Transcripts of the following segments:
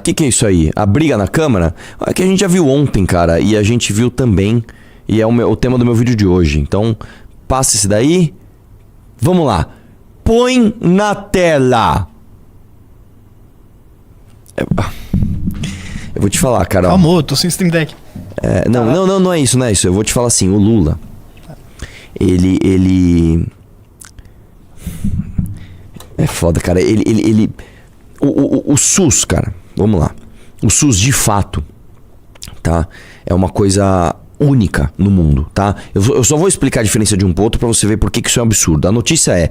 Que é isso aí? A briga na Câmara? É que a gente já viu ontem, cara, e a gente viu também, e é o tema do meu vídeo de hoje. Então, passa esse daí. Vamos lá. Põe na tela. Eu vou te falar, cara. Calma, tô sem Stream Deck. Não é isso, não é isso. Eu vou te falar assim, o Lula, ele... É foda, cara. O SUS, cara, vamos lá. O SUS, de fato, tá? É uma coisa única no mundo, tá? Eu só vou explicar a diferença de um pro outro pra você ver por que isso é um absurdo. A notícia é,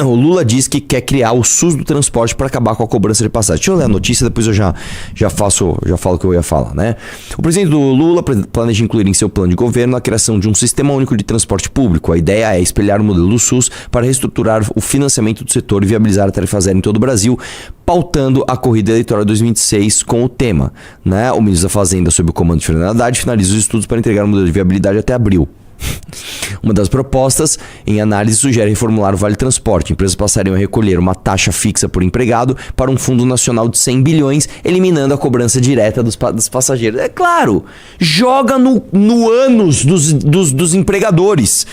o Lula diz que quer criar o SUS do transporte pra acabar com a cobrança de passagem. Deixa eu ler a notícia, depois eu já falo o que eu ia falar, né? O presidente do Lula planeja incluir em seu plano de governo a criação de um sistema único de transporte público. A ideia é espelhar o modelo do SUS para reestruturar o financiamento do setor e viabilizar a tarifa zero em todo o Brasil, pautando a corrida eleitoral de 2026 com o tema, né? O ministro da Fazenda, sob o comando de Fernando Haddad, finaliza os estudos para entregar um modelo de viabilidade até abril. Uma das propostas em análise sugere reformular o Vale Transporte. Empresas passariam a recolher uma taxa fixa por empregado para um fundo nacional de 100 bilhões, eliminando a cobrança direta dos passageiros. É claro, joga no ânus dos empregadores,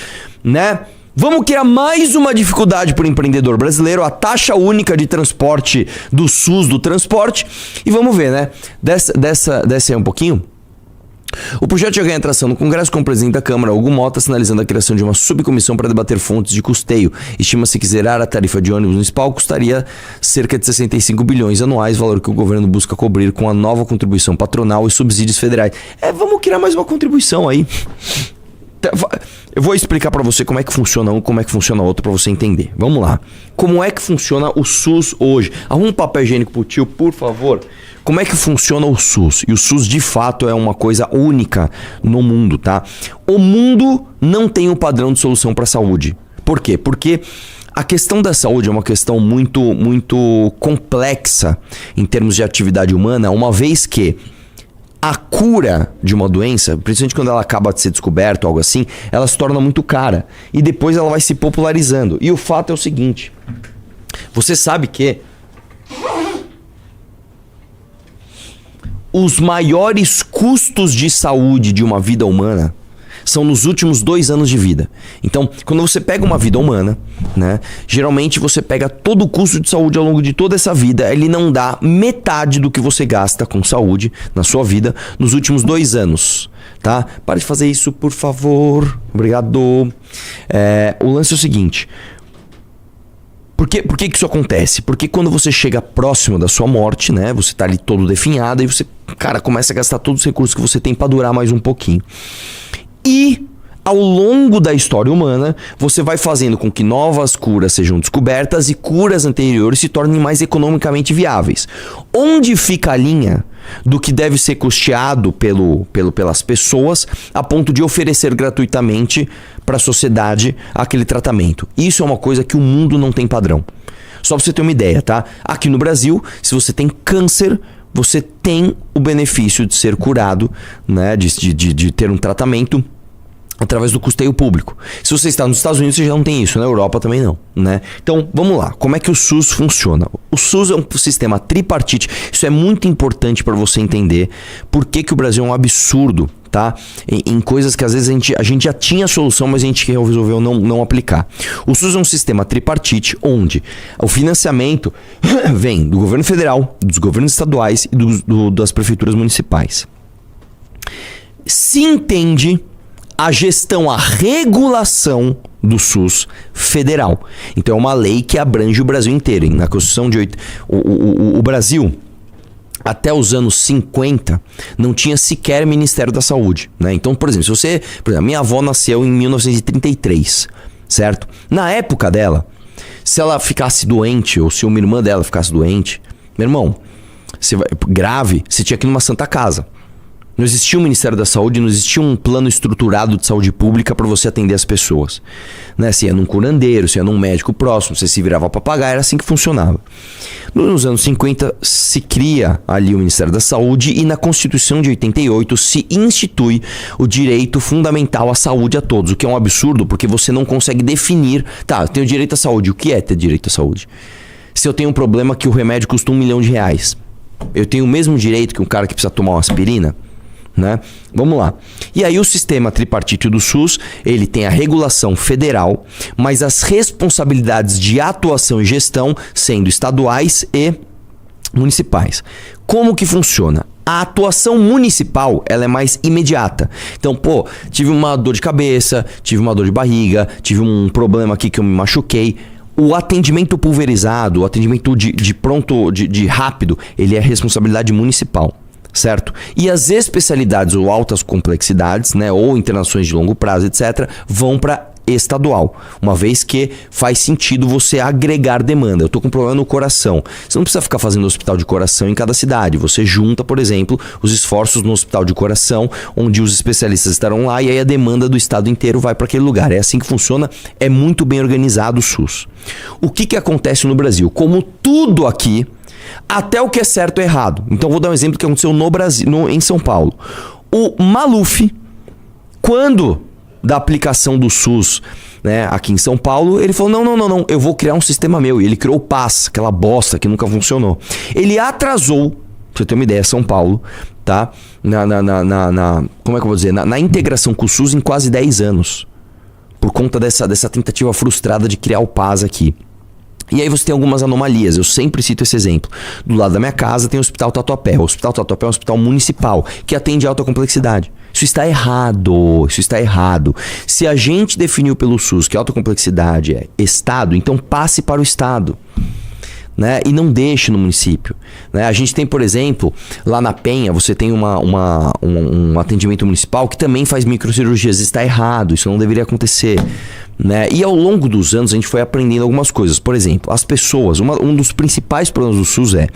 né? Vamos criar mais uma dificuldade para o empreendedor brasileiro, a taxa única de transporte do SUS do transporte. E vamos ver, né? Desce aí um pouquinho. O projeto já ganha atração no Congresso com o presidente da Câmara, Hugo Mota, sinalizando a criação de uma subcomissão para debater fontes de custeio. Estima-se que zerar a tarifa de ônibus municipal custaria cerca de 65 bilhões anuais, valor que o governo busca cobrir com a nova contribuição patronal e subsídios federais. Vamos criar mais uma contribuição aí. Eu vou explicar pra você como é que funciona um, como é que funciona outro pra você entender. Vamos lá. Como é que funciona o SUS hoje? Arruma um papel higiênico pro tio, por favor. Como é que funciona o SUS? E o SUS, de fato, é uma coisa única no mundo, tá? O mundo não tem um padrão de solução pra saúde. Por quê? Porque a questão da saúde é uma questão muito complexa em termos de atividade humana, uma vez que a cura de uma doença, principalmente quando ela acaba de ser descoberta ou algo assim, ela se torna muito cara. E depois ela vai se popularizando. E o fato é o seguinte. Você sabe que os maiores custos de saúde de uma vida humana são nos últimos 2 anos de vida. Então, quando você pega uma vida humana, né, geralmente você pega todo o custo de saúde ao longo de toda essa vida, ele não dá metade do que você gasta com saúde na sua vida nos últimos 2 anos, tá? Para de fazer isso, por favor. Obrigado. O lance é o seguinte. Por que isso acontece? Porque quando você chega próximo da sua morte, né, você tá ali todo definhado e você, cara, começa a gastar todos os recursos que você tem para durar mais um pouquinho. E ao longo da história humana, você vai fazendo com que novas curas sejam descobertas e curas anteriores se tornem mais economicamente viáveis. Onde fica a linha do que deve ser custeado pelas pessoas a ponto de oferecer gratuitamente para a sociedade aquele tratamento? Isso é uma coisa que o mundo não tem padrão. Só para você ter uma ideia, tá? Aqui no Brasil, se você tem câncer, você tem o benefício de ser curado, né, de ter um tratamento através do custeio público. Se você está nos Estados Unidos, você já não tem isso. Na Europa também não, né? Então, vamos lá. Como é que o SUS funciona? O SUS é um sistema tripartite. Isso é muito importante para você entender por que o Brasil é um absurdo, tá? Em coisas que às vezes a gente já tinha solução, mas a gente resolveu não aplicar. O SUS é um sistema tripartite onde o financiamento vem do governo federal, dos governos estaduais e das prefeituras municipais. Se entende a gestão, a regulação do SUS federal. Então é uma lei que abrange o Brasil inteiro. Na Constituição de o Brasil, até os anos 50, não tinha sequer Ministério da Saúde, né? Então, por exemplo, minha avó nasceu em 1933, certo? Na época dela, se ela ficasse doente, ou se uma irmã dela ficasse doente, meu irmão, grave, você tinha que ir numa Santa Casa. Não existia um Ministério da Saúde, não existia um plano estruturado de saúde pública para você atender as pessoas, né? Você ia num curandeiro, você ia num médico próximo, você se virava para pagar, era assim que funcionava. Nos anos 50 se cria ali o Ministério da Saúde e na Constituição de 88 se institui o direito fundamental à saúde a todos, o que é um absurdo porque você não consegue definir, tá, eu tenho direito à saúde, o que é ter direito à saúde? Se eu tenho um problema que o remédio custa R$1 milhão, Eu tenho o mesmo direito que um cara que precisa tomar uma aspirina? Né? Vamos lá. E aí o sistema tripartite do SUS, ele tem a regulação federal, mas as responsabilidades de atuação e gestão sendo estaduais e municipais. Como que funciona? A atuação municipal, ela é mais imediata. Então, pô, tive uma dor de cabeça, tive uma dor de barriga, tive um problema aqui que eu me machuquei. O atendimento pulverizado, o atendimento de rápido, ele é responsabilidade municipal, certo? E as especialidades ou altas complexidades, né, ou internações de longo prazo, etc., vão para estadual, uma vez que faz sentido você agregar demanda. Eu tô com um problema no coração. Você não precisa ficar fazendo hospital de coração em cada cidade. Você junta, por exemplo, os esforços no hospital de coração, onde os especialistas estarão lá, e aí a demanda do estado inteiro vai para aquele lugar. É assim que funciona, é muito bem organizado o SUS. O que acontece no Brasil? Como tudo aqui, até o que é certo é errado. Então vou dar um exemplo que aconteceu no Brasil, em São Paulo. O Maluf, quando da aplicação do SUS, né, aqui em São Paulo, ele falou, não, eu vou criar um sistema meu. E ele criou o PAS, aquela bosta que nunca funcionou. Ele atrasou, pra você ter uma ideia, São Paulo, tá? Como é que eu vou dizer? Na integração com o SUS em quase 10 anos. Por conta dessa tentativa frustrada de criar o PAS aqui. E aí você tem algumas anomalias, eu sempre cito esse exemplo. Do lado da minha casa tem o Hospital Tatuapé. O Hospital Tatuapé é um hospital municipal que atende alta complexidade. Isso está errado, isso está errado. Se a gente definiu pelo SUS que alta complexidade é Estado, então passe para o Estado. Né? E não deixe no município. Né? A gente tem, por exemplo, lá na Penha, você tem um atendimento municipal que também faz microcirurgias. Está errado, isso não deveria acontecer. Né? E ao longo dos anos a gente foi aprendendo algumas coisas. Por exemplo, as pessoas, um dos principais problemas do SUS é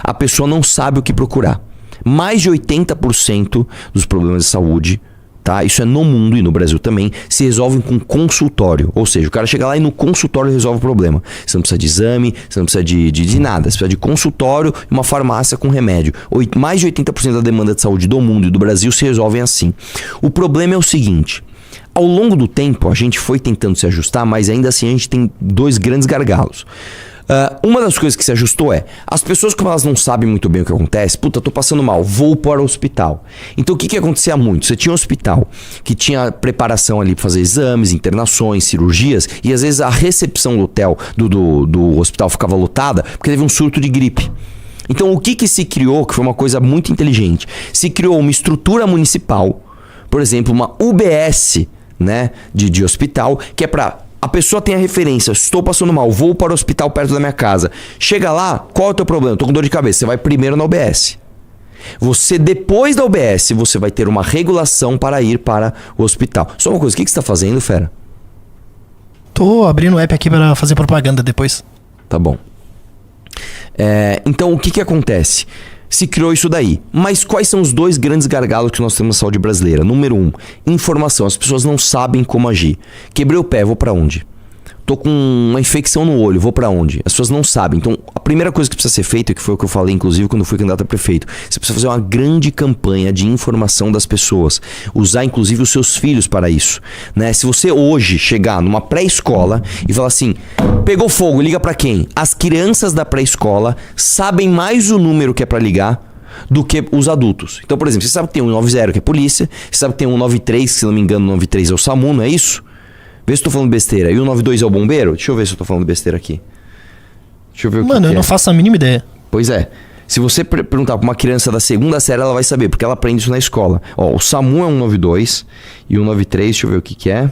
a pessoa não sabe o que procurar. Mais de 80% dos problemas de saúde, tá? Isso é no mundo e no Brasil também, se resolvem com consultório. Ou seja, o cara chega lá e no consultório resolve o problema. Você não precisa de exame, você não precisa de nada. Você precisa de consultório e uma farmácia com remédio. Mais de 80% da demanda de saúde do mundo e do Brasil se resolvem assim. O problema é o seguinte: ao longo do tempo a gente foi tentando se ajustar, mas ainda assim a gente tem dois grandes gargalos. Uma das coisas que se ajustou é, as pessoas, como elas não sabem muito bem o que acontece, puta, tô passando mal, vou para o hospital. Então o que acontecia muito? Você tinha um hospital que tinha preparação ali para fazer exames, internações, cirurgias, e às vezes a recepção do hotel, do hospital ficava lotada porque teve um surto de gripe. Então o que se criou, que foi uma coisa muito inteligente, se criou uma estrutura municipal, por exemplo, uma UBS, né, de hospital, que é para a pessoa tem a referência, estou passando mal, vou para o hospital perto da minha casa. Chega lá, qual é o teu problema? Estou com dor de cabeça. Você vai primeiro na UBS. Você, depois da UBS, você vai ter uma regulação para ir para o hospital. Só uma coisa, o que você está fazendo, fera? Tô abrindo o app aqui para fazer propaganda depois. Tá bom. Então, o que acontece? Se criou isso daí. Mas quais são os dois grandes gargalos que nós temos na saúde brasileira? Número 1, informação. As pessoas não sabem como agir. Quebrei o pé, vou pra onde? Tô com uma infecção no olho, vou pra onde? As pessoas não sabem. Então, a primeira coisa que precisa ser feita, que foi o que eu falei, inclusive, quando fui candidato a prefeito, você precisa fazer uma grande campanha de informação das pessoas. Usar, inclusive, os seus filhos para isso. Né? Se você hoje chegar numa pré-escola e falar assim, pegou fogo, liga pra quem? As crianças da pré-escola sabem mais o número que é pra ligar do que os adultos. Então, por exemplo, você sabe que tem um 190, que é polícia, você sabe que tem um 193, que se não me engano, o 193 é o SAMU, não é isso? Vê se eu tô falando besteira. E o 192 é o bombeiro? Deixa eu ver se eu tô falando besteira aqui. Deixa eu ver o que Mano, eu não faço a mínima ideia. Pois é. Se você perguntar pra uma criança da segunda série, ela vai saber, porque ela aprende isso na escola. Ó, o SAMU é um 192 e o 193, deixa eu ver o que é.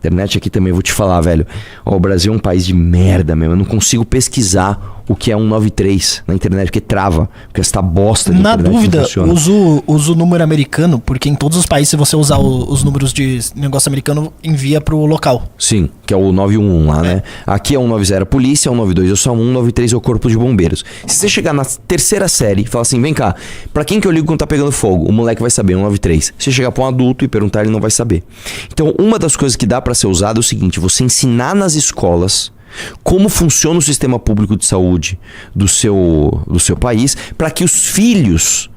Internet aqui também, vou te falar, velho. Ó, o Brasil é um país de merda mesmo. Eu não consigo pesquisar o que é 193 na internet, porque trava. Porque essa bosta de Na internet dúvida, não funciona. uso o número americano, porque em todos os países, se você usar os números de negócio americano, envia pro local. Sim, que é o 911 lá, né? Aqui é 190 a polícia, 192 é o SAMU, 193 é o corpo de bombeiros. Se você chegar na terceira série e falar assim, vem cá, pra quem que eu ligo quando tá pegando fogo? O moleque vai saber, 193. Se você chegar pra um adulto e perguntar, ele não vai saber. Então, uma das coisas que dá pra ser usada é o seguinte, você ensinar nas escolas como funciona o sistema público de saúde do seu país, para que os filhos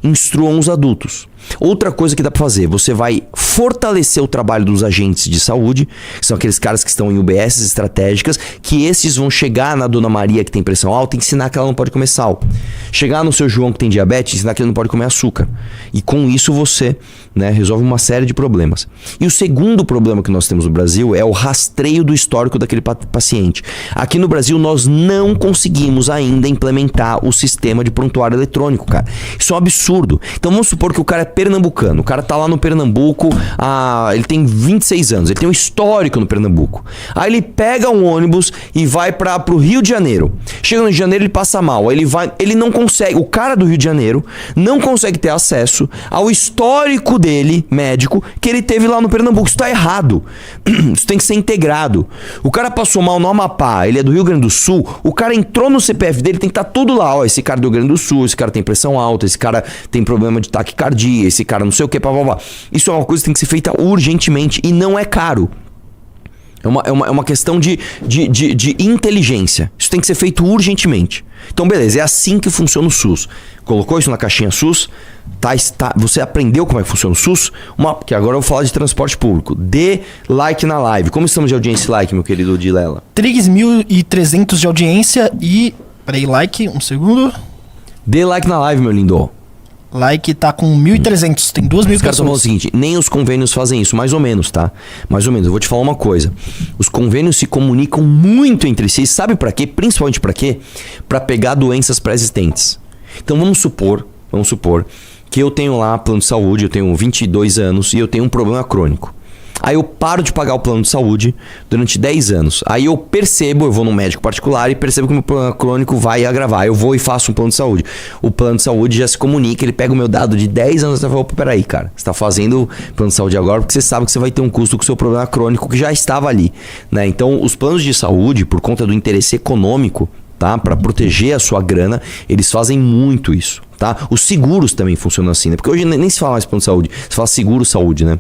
instruam os adultos. Outra coisa que dá pra fazer, você vai fortalecer o trabalho dos agentes de saúde, que são aqueles caras que estão em UBS estratégicas, que esses vão chegar na Dona Maria que tem pressão alta e ensinar que ela não pode comer sal. Chegar no seu João que tem diabetes e ensinar que ele não pode comer açúcar. E com isso você, né, resolve uma série de problemas. E o segundo problema que nós temos no Brasil é o rastreio do histórico daquele paciente. Aqui no Brasil nós não conseguimos ainda implementar o sistema de prontuário eletrônico, cara. Isso é um absurdo. Então vamos supor que o cara é pernambucano, o cara tá lá no Pernambuco, ele tem 26 anos, ele tem um histórico no Pernambuco. Aí ele pega um ônibus e vai pro Rio de Janeiro. Chega no Rio de Janeiro, ele passa mal, aí ele não consegue, o cara do Rio de Janeiro não consegue ter acesso ao histórico dele, médico, que ele teve lá no Pernambuco. Isso tá errado. Isso tem que ser integrado. O cara passou mal no Amapá, ele é do Rio Grande do Sul, o cara entrou no CPF dele, tem que estar tudo lá, ó, esse cara do Rio Grande do Sul, esse cara tem pressão alta, esse cara tem problema de taquicardia, esse cara não sei o que, blá. Isso é uma coisa que tem que ser feita urgentemente e não é caro. É uma questão de inteligência. Isso tem que ser feito urgentemente. Então, beleza, é assim que funciona o SUS. Colocou isso na caixinha SUS, você aprendeu como é que funciona o SUS? Que agora eu vou falar de transporte público. Dê like na live. Como estamos de audiência e like, meu querido Dilela? 3.300 de audiência e... Peraí, like, um segundo. Dê like na live, meu lindo. Like tá com 1.300, tem 2.000 pessoas. Os caras estão falando o seguinte, nem os convênios fazem isso, mais ou menos, tá? Mais ou menos, eu vou te falar uma coisa. Os convênios se comunicam muito entre si, sabe pra quê? Principalmente pra quê? Pra pegar doenças pré-existentes. Então vamos supor que eu tenho lá plano de saúde, eu tenho 22 anos e eu tenho um problema crônico. Aí eu paro de pagar o plano de saúde durante 10 anos. Aí eu vou num médico particular e percebo que o meu problema crônico vai agravar. Eu vou e faço um plano de saúde. O plano de saúde já se comunica, ele pega o meu dado de 10 anos e fala, peraí, cara, você tá fazendo plano de saúde agora porque você sabe que você vai ter um custo com o seu problema crônico que já estava ali, né? Então, os planos de saúde, por conta do interesse econômico, tá? Para proteger a sua grana, eles fazem muito isso, tá? Os seguros também funcionam assim, né? Porque hoje nem se fala mais plano de saúde, se fala seguro-saúde, né?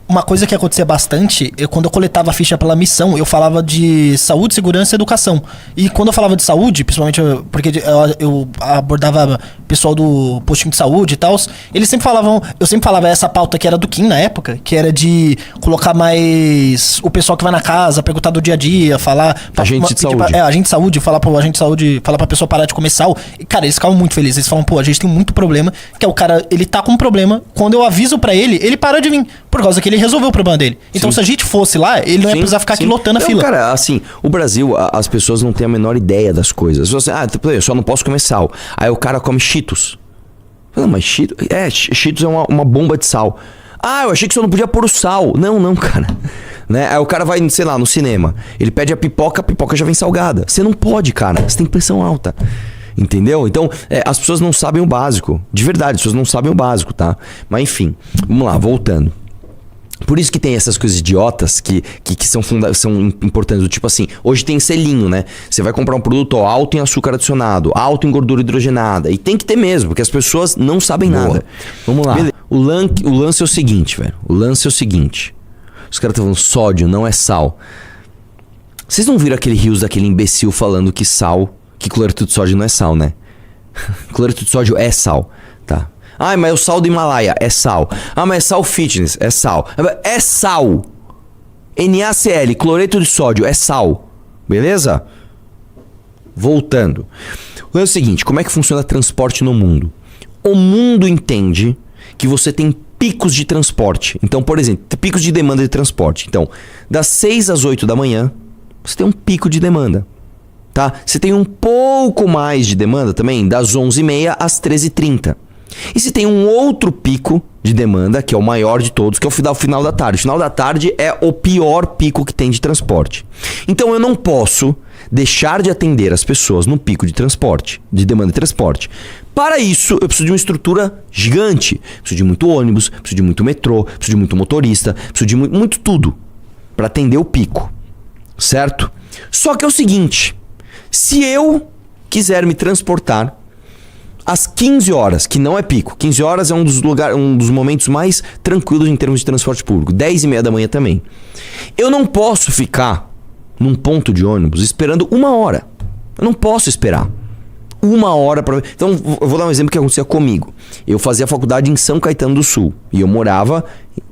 Uma coisa que acontecia bastante, quando eu coletava a ficha pela missão, eu falava de saúde, segurança e educação. E quando eu falava de saúde, principalmente porque eu abordava pessoal do postinho de saúde e tal, eles sempre falavam, eu sempre falava essa pauta que era do Kim na época, que era de colocar mais o pessoal que vai na casa, perguntar do dia a dia, falar... Agente de saúde. Agente de saúde, falar pro agente de saúde, falar pra pessoa parar de comer sal. E, cara, eles ficavam muito felizes. Eles falam, a gente tem muito problema, que é o cara, ele tá com um problema, quando eu aviso pra ele para de vir, por causa que ele resolveu o problema dele. Então, se a gente fosse lá, ele não ia precisar ficar aqui lotando a fila. Cara, assim, o Brasil, as pessoas não têm a menor ideia das coisas. Você, eu só não posso comer sal. Aí o cara come Cheetos. Não, mas Cheetos é uma bomba de sal. Eu achei que só não podia pôr o sal. Não, cara. Né? Aí o cara vai, sei lá, no cinema. Ele pede a pipoca já vem salgada. Você não pode, cara. Você tem pressão alta. Entendeu? Então, as pessoas não sabem o básico. De verdade, as pessoas não sabem o básico, tá? Mas enfim, vamos lá, voltando. Por isso que tem essas coisas idiotas que são importantes. Do tipo assim, hoje tem selinho, né? Você vai comprar um produto alto em açúcar adicionado, alto em gordura hidrogenada. E tem que ter mesmo, porque as pessoas não sabem nada. Vamos lá. O lance é o seguinte, velho. Os caras estão falando sódio, não é sal. Vocês não viram aquele rios daquele imbecil falando que cloreto de sódio não é sal, né? Cloreto de sódio é sal, tá? Mas é o sal do Himalaia, é sal. Mas é sal fitness, é sal. É sal. NaCl, cloreto de sódio, é sal. Beleza? Voltando. É o seguinte, como é que funciona transporte no mundo? O mundo entende que você tem picos de transporte. Então, por exemplo, picos de demanda de transporte. Então, das 6 às 8 da manhã, você tem um pico de demanda. Tá? Você tem um pouco mais de demanda também das 11h30 às 13h30. E se tem um outro pico de demanda, que é o maior de todos, que é o final da tarde. O final da tarde é o pior pico que tem de transporte. Então eu não posso deixar de atender as pessoas no pico de transporte, de demanda de transporte. Para isso, eu preciso de uma estrutura gigante. Preciso de muito ônibus, preciso de muito metrô, preciso de muito motorista, preciso de muito tudo para atender o pico. Certo? Só que é o seguinte, se eu quiser me transportar às 15 horas, que não é pico. 15 horas é um dos momentos mais tranquilos em termos de transporte público. 10h30 da manhã também. Eu não posso ficar num ponto de ônibus esperando 1 hora. Eu não posso esperar. 1 hora para... Então, eu vou dar um exemplo que acontecia comigo. Eu fazia faculdade em São Caetano do Sul e eu morava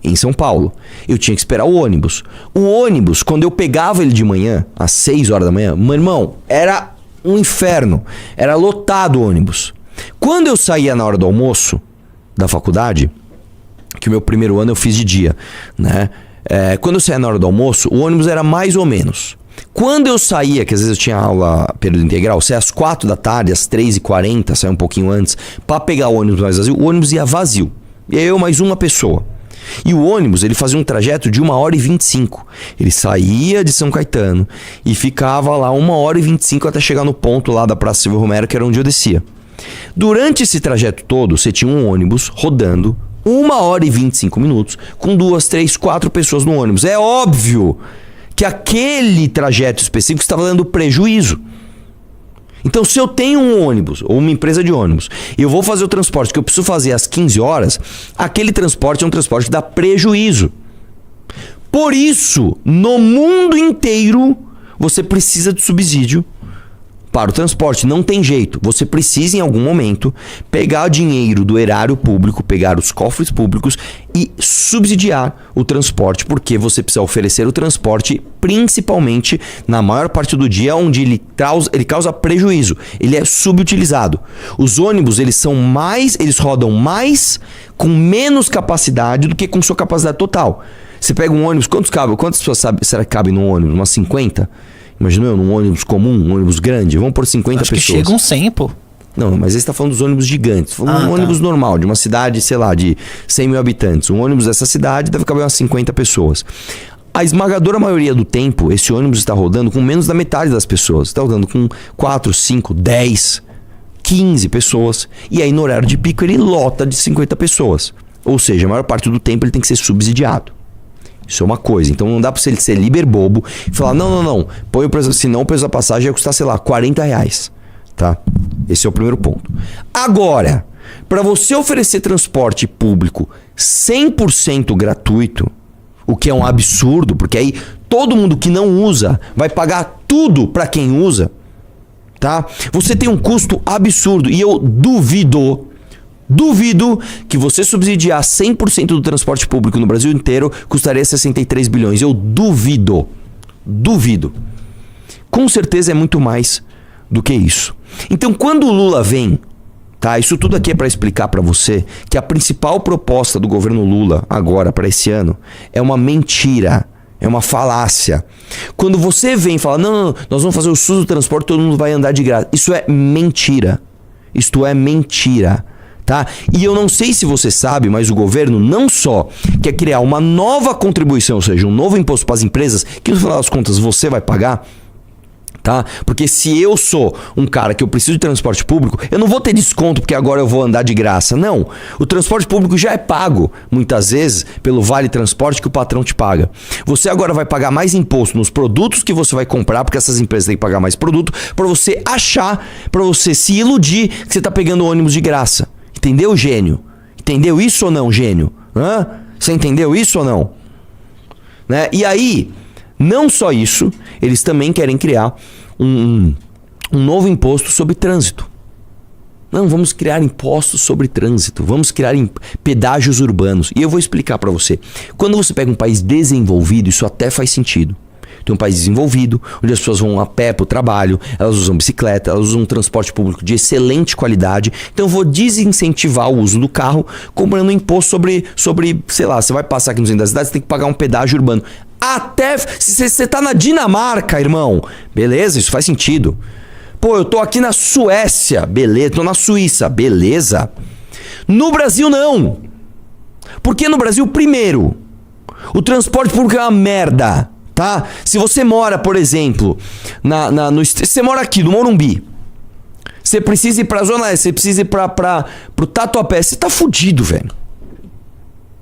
em São Paulo. Eu tinha que esperar o ônibus. O ônibus, quando eu pegava ele de manhã, às 6 horas da manhã, meu irmão, era um inferno. Era lotado o ônibus. Quando eu saía na hora do almoço da faculdade, que o meu primeiro ano eu fiz de dia, né? Quando eu saía na hora do almoço, o ônibus era mais ou menos. Quando eu saía, que às vezes eu tinha aula período integral, saía às 4 da tarde, às 3h40, saía um pouquinho antes, para pegar o ônibus mais vazio, o ônibus ia vazio. E aí eu mais uma pessoa. E o ônibus, ele fazia um trajeto de 1h25. Ele saía de São Caetano e ficava lá 1h25 até chegar no ponto lá da Praça Silvio Romero, que era onde eu descia. Durante esse trajeto todo, você tinha um ônibus rodando 1h25 com 2, 3, 4 pessoas no ônibus. É óbvio que aquele trajeto específico estava dando prejuízo. Então, se eu tenho um ônibus ou uma empresa de ônibus e eu vou fazer o transporte que eu preciso fazer às 15 horas, aquele transporte é um transporte que dá prejuízo. Por isso, no mundo inteiro, você precisa de subsídio para o transporte. Não tem jeito. Você precisa, em algum momento, pegar dinheiro do erário público, pegar os cofres públicos e subsidiar o transporte, porque você precisa oferecer o transporte, principalmente na maior parte do dia, onde ele causa prejuízo. Ele é subutilizado. Os ônibus, eles rodam mais com menos capacidade do que com sua capacidade total. Você pega um ônibus, quantas pessoas será que cabem num ônibus? Umas 50? Imagina eu, num ônibus comum, um ônibus grande, vamos por 50 Acho pessoas. Que chegam 100, pô. Não, mas aí você tá falando dos ônibus gigantes. Falando de um ônibus normal, de uma cidade, sei lá, de 100 mil habitantes. Um ônibus dessa cidade deve caber umas 50 pessoas. A esmagadora maioria do tempo, esse ônibus está rodando com menos da metade das pessoas. Está rodando com 4, 5, 10, 15 pessoas. E aí no horário de pico ele lota de 50 pessoas. Ou seja, a maior parte do tempo ele tem que ser subsidiado. Isso é uma coisa. Então não dá pra ele ser liberbobo e falar, não. Põe o preço, senão o preço da passagem ia custar, sei lá, R$40. Tá? Esse é o primeiro ponto. Agora, para você oferecer transporte público 100% gratuito, o que é um absurdo, porque aí todo mundo que não usa vai pagar tudo para quem usa, tá? Você tem um custo absurdo e eu duvido que você subsidiar 100% do transporte público no Brasil inteiro custaria 63 bilhões. Eu duvido. Com certeza é muito mais do que isso. Então, quando o Lula vem, tá? Isso tudo aqui é para explicar para você que a principal proposta do governo Lula agora para esse ano é uma mentira. É uma falácia. Quando você vem e fala, não, nós vamos fazer o SUS do transporte, todo mundo vai andar de graça. Isso é mentira. Isto é mentira. Tá? E eu não sei se você sabe, mas o governo não só quer criar uma nova contribuição, ou seja, um novo imposto para as empresas, que no final das contas você vai pagar, tá? Porque se eu sou um cara que eu preciso de transporte público, eu não vou ter desconto porque agora eu vou andar de graça. Não, o transporte público já é pago, muitas vezes, pelo vale transporte que o patrão te paga. Você agora vai pagar mais imposto nos produtos que você vai comprar, porque essas empresas têm que pagar mais produto, para você achar, para você se iludir que você está pegando ônibus de graça. Entendeu, gênio? Entendeu isso ou não, gênio? Você entendeu isso ou não? Né? E aí, não só isso, eles também querem criar um novo imposto sobre trânsito. Não, vamos criar impostos sobre trânsito, vamos criar pedágios urbanos. E eu vou explicar para você. Quando você pega um país desenvolvido, isso até faz sentido. Tem um país desenvolvido, onde as pessoas vão a pé para o trabalho, elas usam bicicleta, elas usam um transporte público de excelente qualidade. Então eu vou desincentivar o uso do carro, cobrando imposto sobre, sei lá, você vai passar aqui no centro da cidade, você tem que pagar um pedágio urbano. Até se você tá na Dinamarca, irmão, beleza, isso faz sentido. Pô, eu tô aqui na Suécia, beleza, tô na Suíça, beleza. No Brasil não. Porque no Brasil, primeiro, o transporte público é uma merda. Tá? Se você mora, por exemplo, você mora aqui no Morumbi, você precisa ir pra Zona Leste, você precisa ir pro Tatuapé, você tá fudido, velho.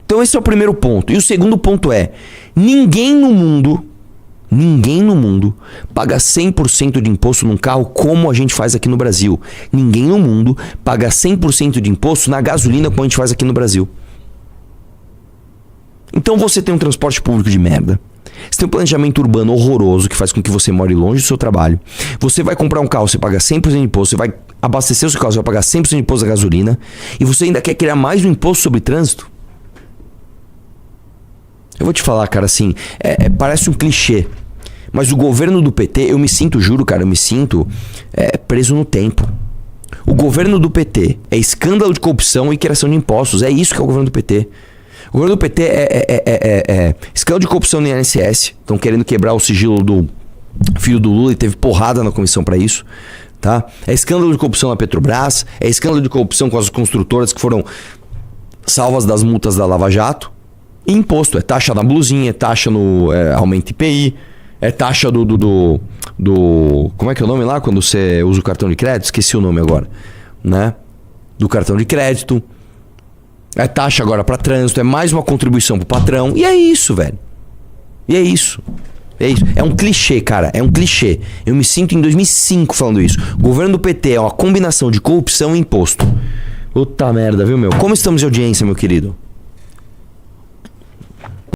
Então esse é o primeiro ponto. E o segundo ponto é, ninguém no mundo paga 100% de imposto num carro como a gente faz aqui no Brasil. Ninguém no mundo paga 100% de imposto na gasolina como a gente faz aqui no Brasil. Então você tem um transporte público de merda. Você tem um planejamento urbano horroroso que faz com que você more longe do seu trabalho. Você vai comprar um carro, você paga 100% de imposto, você vai abastecer o seu carro, você vai pagar 100% de imposto da gasolina, e você ainda quer criar mais um imposto sobre trânsito? Eu vou te falar, cara, assim, parece um clichê, mas o governo do PT, eu me sinto, juro, cara, eu me sinto preso no tempo. O governo do PT é escândalo de corrupção e criação de impostos, é isso que é o governo do PT. O governo do PT é escândalo de corrupção no INSS, estão querendo quebrar o sigilo do filho do Lula e teve porrada na comissão pra isso. Tá? É escândalo de corrupção na Petrobras, é escândalo de corrupção com as construtoras que foram salvas das multas da Lava Jato. E imposto, é taxa na blusinha, é taxa no aumento IPI, é taxa do como é que é o nome lá quando você usa o cartão de crédito? Esqueci o nome agora, né? Do cartão de crédito. É taxa agora para trânsito, é mais uma contribuição pro patrão. E é isso, velho. E é isso. É isso. É um clichê, cara. É um clichê. Eu me sinto em 2005 falando isso. O governo do PT é uma combinação de corrupção e imposto. Puta merda, viu, meu? Como estamos de audiência, meu querido?